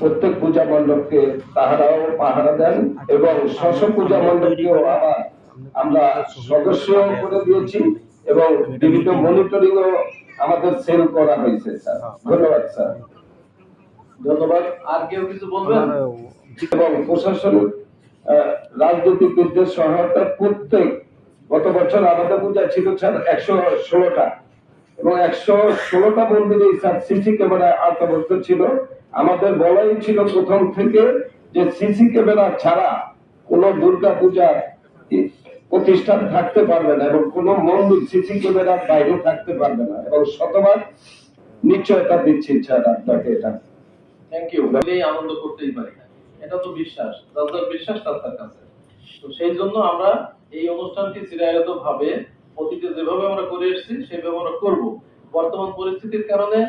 প্রত্যেক পূজা মণ্ডপকে তাহারাও পাহারা দেন এবং স্ব পূজা মণ্ডপকেও আবার আমরা সদস্য করে দিয়েছি এবং বিভিন্ন মনিটরিং ও আমাদের সেল করা হয়েছে স্যার। ধন্যবাদ স্যার। ধন্যবাদ। আর কেউ কিছু বলবেন? এবং প্রশাসন রাজনীতিবিদদের সহায়তা প্রত্যেক গত বছর আমাদের পূজা ছিল স্যার 116টা এবং 116টা মন্দিরে স্যার সিসি ক্যামেরা আওতাভুক্ত ছিল। আমাদের বলাই ছিল প্রথম থেকে যে সিসি ক্যামেরা ছাড়া কোন দুর্গা পূজার প্রতিষ্ঠান থাকতে পারবে না এবং কোন মন্দির সিসি ক্যামেরার বাইরে থাকতে পারবে না এবং শতভাগ নিশ্চয়তা দিচ্ছি স্যার আপনাকে এটা। Thank you. আনন্দ করতেই পারি না, এটা তো বিশ্বাস, যার বিশ্বাস তার কাছে। তো সেই জন্য আমরা এই অনুষ্ঠানটি চিরায়ত ভাবে অতীতে যেভাবে আমরা করে এসেছি সেইভাবে আমরা করব। বর্তমান পরিস্থিতির কারণে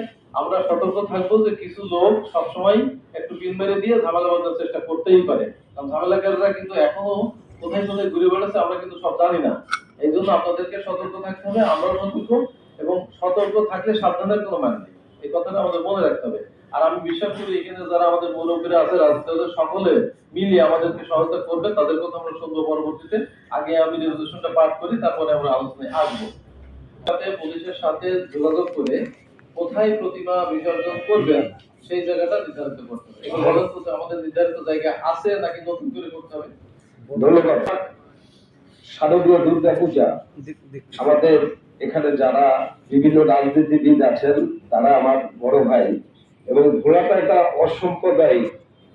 আমরা সতর্ক থাকবো যে কিছু লোক সবসময় একটু পিন মেরে দিয়ে ঝামেলা বাঁধার চেষ্টা করতেই পারে, কারণ ঝামেলাকারীরা কিন্তু এখনো কোথায় কোথায় ঘুরে বেড়াচ্ছে আমরা কিন্তু সব জানি না। এই জন্য আপনাদেরকে সতর্ক থাকতে হবে, আমরাও সতর্ক, এবং সতর্ক থাকলে সাবধানের কোনো মানে নেই, এই কথাটা আমাদের মনে রাখতে হবে। আর আমি বিশ্বাস করি এখানে যারা আমাদের মুরব্বীরা আছে রাজনীতি সকলে মিলে আমাদেরকে সহায়তা করবে, তাদের কথা আমরা শুনবো পরবর্তীতে। আগে আমি রেজুলেশনটা পাঠ করি, তারপরে আমরা আলোচনায় আসবো। সাথে পুলিশের সাথে যোগাযোগ করে কোথায় প্রতিমা বিসর্জন করবেন সেই জায়গাটা নির্ধারিত করতে হবে। এবার বলেন তো আমাদের নির্ধারিত জায়গা আছে নাকি নতুন করে করতে হবে? ধন্যবাদ। শারদীয় দুর্গা পূজা আমাদের এখানে যারা বিভিন্ন রাজনীতিবিদ আছেন তারা আমার বড় ভাই এবং ঘোড়াটা একটা অসাম্প্রদায়িক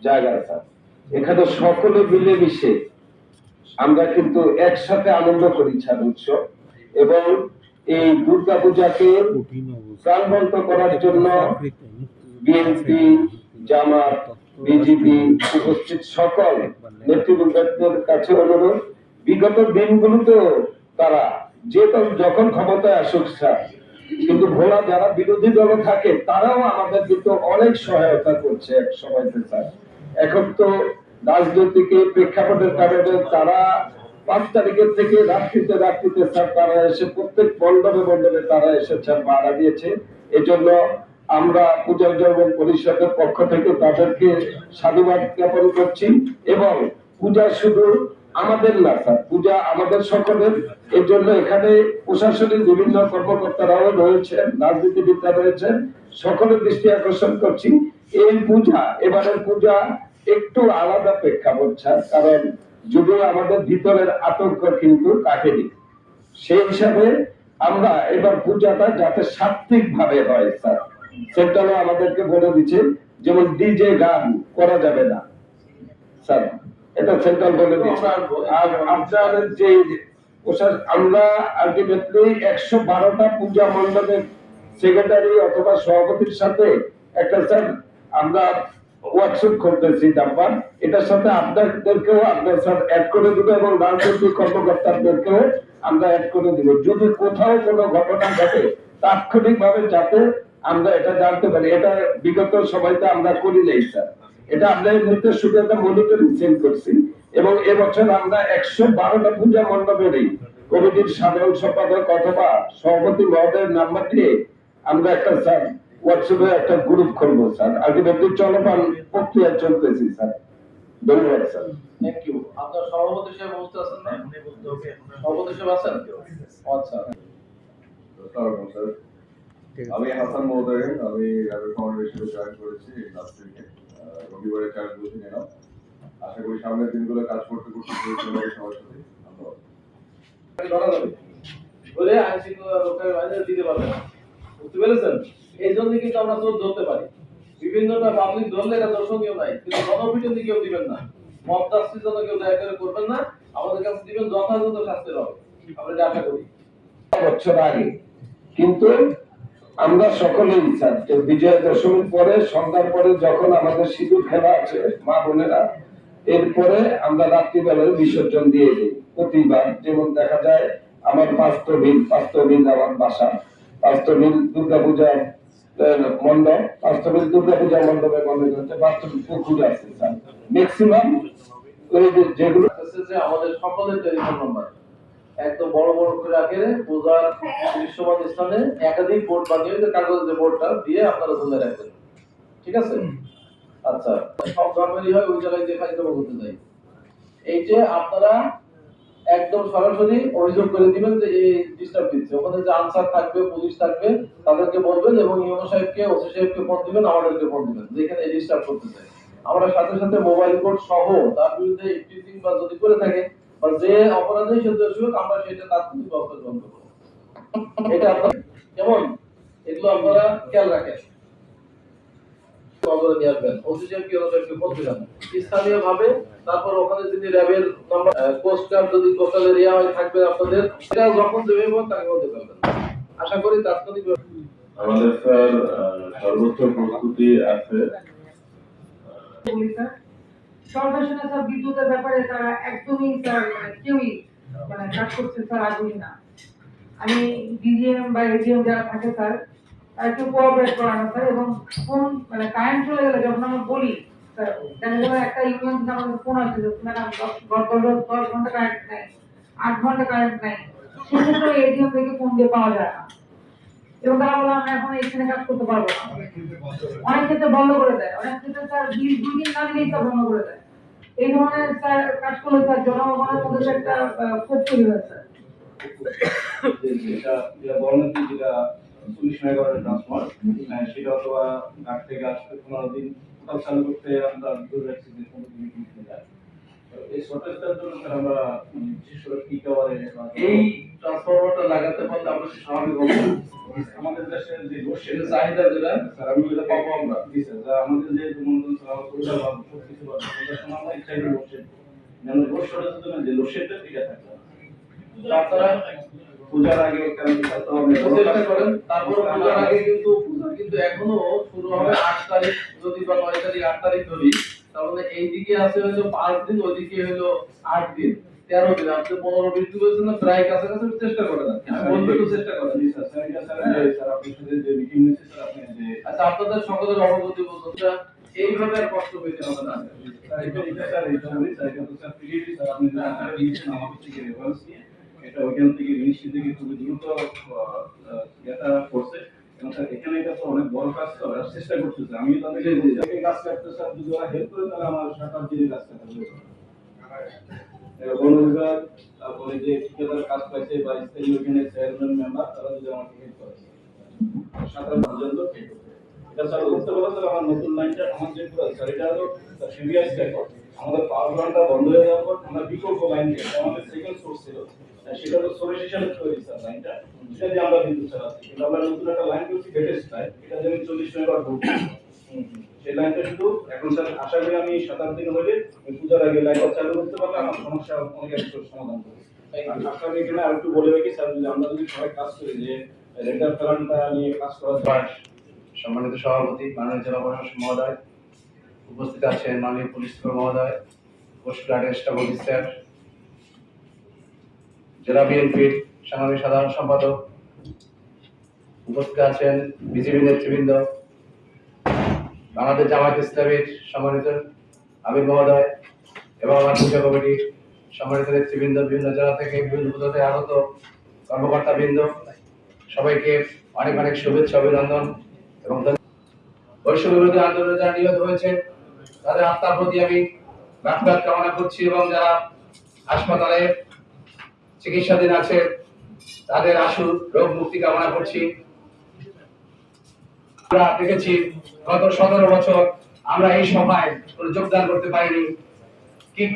জায়গা স্যার। এখানে সকলে মিলেমিশে আমরা কিন্তু একসাথে আনন্দ করি ছাড় উৎসব এবং এই দুর্গা পূজাকে প্রাণবন্ত করার জন্য বিএনপি, জামাত, বিজেপি উপস্থিত সকল নেতৃবৃন্দের কাছে অনুরোধ, বিগত দিনগুলোতেও তারা যে যখন ক্ষমতায় আসুক স্যার, কিন্তু ভোলা যারা বিরোধী দলে থাকে তারাও আমাদের কিন্তু অনেক সহায়তা করছে এক সময়তে স্যার। এখন তো রাজনৈতিক প্রেক্ষাপটের কারণে তারা 5 তারিখের থেকে রাত্রিতে স্যার তারা এসে প্রত্যেক মণ্ডপে তারা এসে স্যার ভাড়া দিয়েছে। এজন্য আমরা পূজা উদযাপন পরিষদের পক্ষ থেকে তাদেরকে সাধুবাদ জ্ঞাপন করছি এবং পূজা শুধু আমাদের না স্যার, পূজা আমাদের সকলের। এর জন্য এখানে প্রশাসনের বিভিন্ন কর্মকর্তারাও রয়েছেন, রাজনীতিবিদরা রয়েছেন, সকলের দৃষ্টি আকর্ষণ করছি এই পূজা, এবারের পূজা একটু আলাদা প্রেক্ষাপট স্যার, কারণ যদিও আমাদের ভিতরের আতঙ্ক কিন্তু কাটেনি। সেই হিসাবে আমরা এবার পূজাটা যাতে সাত্বিক ভাবে হয় স্যার, সেটাও আমাদেরকে বলে দিচ্ছে, যেমন ডিজে গান করা যাবে না স্যার, এটা সেন্ট্রাল বলে দিচ্ছে। আর আপনাদের যে আমরা আলটিমেটলি 112টা পূজা মণ্ডপের সেক্রেটারি অথবা সভাপতির সাথে একটা স্যার আমরা ওয়ার্কশপ করতেছি নাম্বার, এটার সাথে আপনাদেরকেও আপনার স্যার অ্যাড করে দিব এবং রাজনৈতিক কর্মকর্তাদেরকেও আমরা অ্যাড করে দিব। যদি কোথাও কোনো ঘটনা ঘটে তাৎক্ষণিক ভাবে যাতে আমরা এটা জানতে পারি। এটা বিগত সময়তে আমরা করি নাই স্যার, এটা আমরা এমনিতে শুধু একটা মনিটরিং সেল করছি এবং এবছর আমরা 112টা পূজা মণ্ডপেরই কমিটির সাধারণ সম্পাদক অথবা সভাপতি মহোদয়ের নাম্বার দিয়ে আমরা একটা স্যার হোয়াটসঅ্যাপে একটা গ্রুপ খুলবো স্যার। আলটিমেটলি চলমান প্রক্রিয়া চলতেছি স্যার। ধন্যবাদ স্যার। Thank you. আপনার সভাপতি সাহেব বুঝতে আছেন না? সভাপতি সাহেব আছেন? আচ্ছা। স্যার আমি হাসান মহোদয়, আমি ফাউন্ডেশনে জয়েন করেছি লাস্ট উইকে, রবিবারে চার্জ বসে নিলাম। আশা করি সামনের দিনগুলো কাজ করতে করতে সবার সাথে। ধন্যবাদ। বলে আইন শৃঙ্খলা রক্ষার বাইরে দিতে পারবেন না, বুঝতে পেরেছেন? এই জন্য কিন্তু আমরা চোর ধরতে পারি, বিভিন্নটা পাবলিক ধরলে এটা দর্শনীয় নাই, কিন্তু গণপিটন কেউ দিবেন না, মব দাসের জন্য কেউ দয়া করে করবেন না, আমাদের কাছে দিবেন যথাযথ শাস্তি হবে, আমরা এটা আশা করি। বছর আগে কিন্তু আমরা সকলেই স্যার বিজয়া দশমীর পরে সন্ধ্যার পরে যখন আমাদের সিঁদুর খেলা আছে মা বোনেরা, এরপরে আমরা রাত্রিবেলায় বিসর্জন দিয়ে দিই প্রতিবার। যেমন দেখা যায় আমার পাঁচতবিল আমার বাসা, পাঁচতবিল দুর্গাপূজা মণ্ডপ, পাঁচতবিল দুর্গাপূজা মণ্ডপে মনে হচ্ছে পাঁচতবিল পুকুর আছে স্যার। ম্যাক্সিমাম যেগুলো আমাদের সকলের টেলিফোন নাম্বার একদম বড় বড় করে রাখে পূজার দৃশ্যমান স্থানে একাধিক বোর্ড বানিয়ে কাগজ যে বোর্ডটা দিয়ে আপনারা ধরে রাখবেন, ঠিক আছে? আচ্ছা, সব ধর্মেরই হয়, ওই জায়গায় যে খাদ্য করতে চাই। এই যে আপনারা একদম সরাসরি অভিযোগ করে দিবেন যে এই ডিস্টার্ব দিচ্ছে, ওখানে যে আনসার থাকবে, পুলিশ থাকবে, তাদেরকে বলবেন এবং ইউনো সাহেবকে, ওসি সাহেবকে ফোন দিবেন, আমাদেরকে ফোন দিবেন যেখানে ডিস্টার্ব করতে চাই। আমরা সাথে সাথে মোবাইল কোড সহ তার বিরুদ্ধে টিচিং বা যদি করে থাকে বা যে অপরাধে সে দোষী হোক, আমরা সেটা তাৎক্ষণিক ব্যবস্থা গ্রহণ করবো। এটা আপনার কেমন, এগুলো আপনারা খেয়াল রাখেন, নজরে নিয়ে আসবেন। ওসি সাহেবকে, ইউনো সাহেবকে ফোন দিবেন স্থানীয় ভাবে। তারপর ওখানে যদি র্যাবের নাম্বার, কোস্ট গার্ড যদি কোস্টাল এরিয়া হয় থাকবে আপনাদের, সেটা যখন দেবে তাকে বলতে পারবেন। আশা করি তাৎক্ষণিক আমাদের স্যার সর্বোচ্চ প্রস্তুতি আছে। সর্বশেষে স্যার বিদ্যুতের ব্যাপারে তারা একদমই স্যার কেউই কাজ করছে স্যার আগ্রহী না। আমি ডিজিএম বা এজিএম যারা থাকে স্যার একটু কোঅপারেট করানো স্যার, এবং ফোন কারেন্ট চলে গেলে যখন আমরা বলি স্যার, দেখা গেল একটা ইউনিয়ন থেকে আমাদের ফোন আসছে যে ম্যাডাম 10 ঘন্টা কারেন্ট নেই, 8 ঘন্টা কারেন্ট নেই, সেক্ষেত্রে এজিএম থেকে ফোন দিয়ে পাওয়া যায় না, এবং তারা বলে আমরা এখন এখানে কাজ করতে পারবো না। অনেক ক্ষেত্রে বন্ধ করে দেয়, অনেক ক্ষেত্রে স্যার 2 দিন না দিলেই স্যার বন্ধ করে দেয়। এই ধরনের স্যার কাজ করলে স্যার জনগণের মধ্যে একটা ক্ষোভ তৈরি হয় স্যার। যেটা বলেন কি, যেটা 40 মেগাওয়াটের ট্রান্সফরমার, সেটা অথবা 8 থেকে 15 দিন টোটাল চালু করতে আমরা ধরে রাখছি যে 15 দিন করতে যায়। এই শর্টেজটার জন্য স্যার আমরা বিশেষ করে পিক আওয়ারে এই ট্রান্সফরমারটা লাগাতে পারলে আমরা স্বাভাবিক হবে। আমাদের দেশের যে সেটা চাহিদা যেটা স্যার আমি যেটা পাবো আমরা জি স্যার, যা আমাদের যে মনে করেন স্যার আমরা পরিবার পাবো সব কিছু পাবো, ওটার সময় আমরা ইচ্ছা করে লোডশেড, মানে লোডশেডের জন্য যে লোডশেডটা ঠিক আছে আপনারা পূজার আগে কারণ করতে হবে, চেষ্টা করেন। তারপর পূজার আগে কিন্তু পূজা কিন্তু এখনো শুরু হবে 8 তারিখ, যদি বা 9 তারিখ 8 তারিখ ধরি, তাহলে এইদিকে আছে হলো 5 দিন, ওইদিকে হলো 8 দিন, 13 দিন। আপনি 15-20 দিন বলছেন না, প্রায় কাছাকাছি চেষ্টা করেন। বলতে তো চেষ্টা করেন। জি স্যার, স্যার স্যার আপনার সাথে যে মিটিং হয়েছে স্যার, আপনি যে আচ্ছা, আপনাদের সকলের অবগতি বলতে এইভাবে আর কষ্ট পেতে হবে না। স্যার এটা স্যার এটা বলি স্যার, এটা তো স্যার পিডিডি স্যার আপনি যে আপনারা দিয়েছেন আমাদের থেকে রেফারেন্স নিয়ে, এটা ওইখান থেকে মিনিস্ট্রি থেকে খুবই দ্রুত এটা করছে, এবং স্যার এখানে এটা তো অনেক বড় কাজ করার চেষ্টা করতেছে। আমি তাদেরকে এই কাজ করতে স্যার যদি ওরা হেল্প করে তাহলে আমার সরকার যে কাজ করতে হবে বন বিভাগ, তারপরে যে ঠিকাদার কাজ পাইছে বা স্থানীয় ওখানে চেয়ারম্যান মেম্বার, তারা যদি আমাকে হেল্প করে সাধারণ পর্যন্ত ঠিক হবে। এটা স্যার করতে বলে স্যার আমার নতুন লাইনটা আমার যে স্যার এটা হলো সিবিআই স্ট্যাক, আমাদের পাওয়ার প্ল্যান্টটা বন্ধ হয়ে যাওয়ার পর আমরা বিকল্প লাইন দিয়ে, আমাদের সেকেন্ড সোর্স ছিল, সেটা তো সোর্স হিসাবে তৈরি স্যার লাইনটা, সেটা দিয়ে আমরা বিদ্যুৎ চালাচ্ছি। কিন্তু আমরা নতুন একটা লাইন করছি লেটেস্ট লাইন, এটা যেমন 40 মেগাওয়াট ভোল্ট, সেই লাইনটা শুধু এখন স্যার আশা করি আমি 7-8 দিন হলে পূজার আগে লাইনটা চালু করতে পারলে আমার সমস্যা অনেক কিছু সমাধান হবে। আশা করি এখানে আরেকটু বলে রাখি স্যার, যদি আমরা যদি সবাই কাজ করি যে রেন্টাল প্ল্যানটা নিয়ে কাজ করা যায়। সম্মানিত সভাপতি, মাননীয় জেলা প্রশাসক মহোদয়, উপস্থিত আছেন মাননীয় পুলিশ সুপার মহোদয়, কোস্ট গার্ডের স্টাফ অফিসার, জেলা বিএনপির সাংগঠনিক সাধারণ সম্পাদক, উপস্থিত আছেন বিজেপি নেতৃবৃন্দ, বাংলাদেশ জামায়াত ইসলামীর সম্মানিত আমির মহোদয় এবং আমার পূজা কমিটির সম্মানিত নেতৃবৃন্দ, বিভিন্ন জেলা থেকে বিভিন্ন পদে আগত কর্মকর্তা বৃন্দ, সবাইকে অনেক অনেক শুভেচ্ছা, অভিনন্দন এবং বৈষম্য বিরোধী আন্দোলনে যারা নিহত হয়েছে তাদের আত্মার প্রতি আমি মাগফিরাত কামনা করছি, এবং যারা হাসপাতালে চিকিৎসাধীন আছে তাদের আশু রোগ মুক্তি কামনা করছি। আমরা দেখেছি গত 17 বছর আমরা এই সভায় কোনো যোগদান করতে পারিনি,